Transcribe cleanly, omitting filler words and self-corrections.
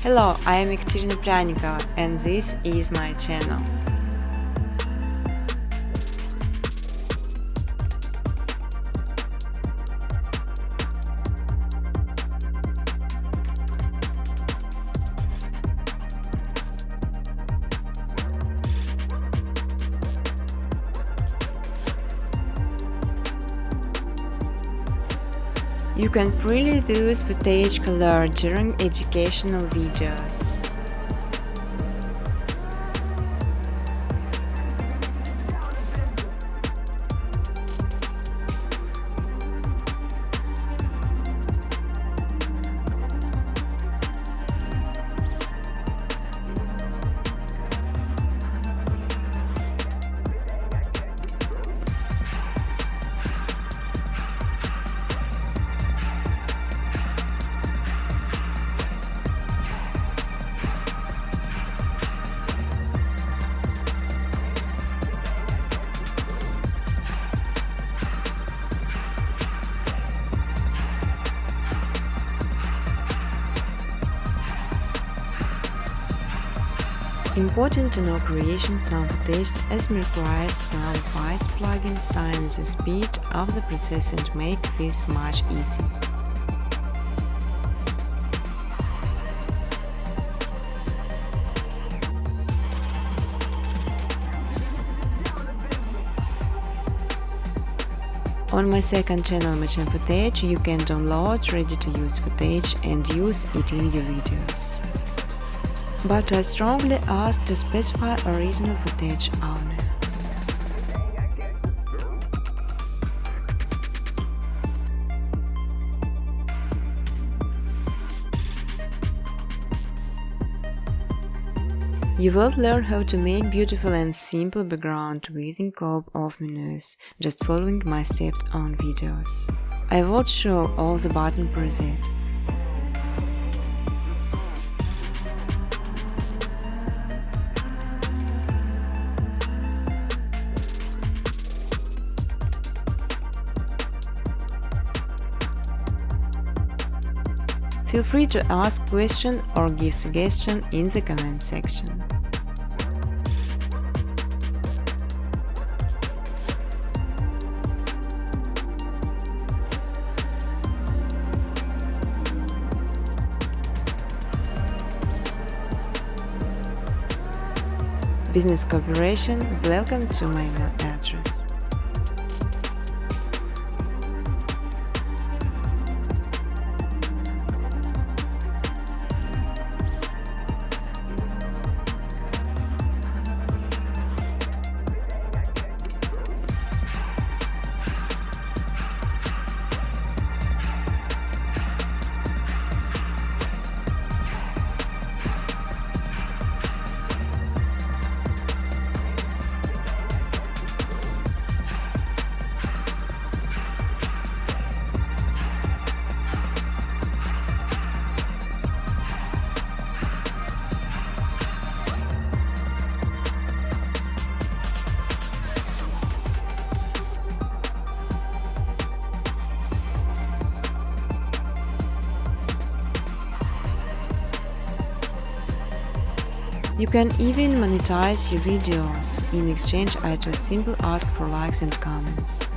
Hello, I am Ekaterina Pryanikova and this is my channel. You can freely use footage color during educational videos. Important to know creation some footage as requires some Python plugins sign the speed of the process and make this much easier. On my second channel Machine Footage you can download ready-to-use footage and use it in your videos. But I strongly ask to specify original footage only. You will learn how to make beautiful and simple background within co-op of menus, just following my steps on videos. I will show all the button preset. Feel free to ask questions or give suggestions in the comment section. Business cooperation, welcome to my email address. You can even monetize your videos. In exchange, I just simply ask for likes and comments.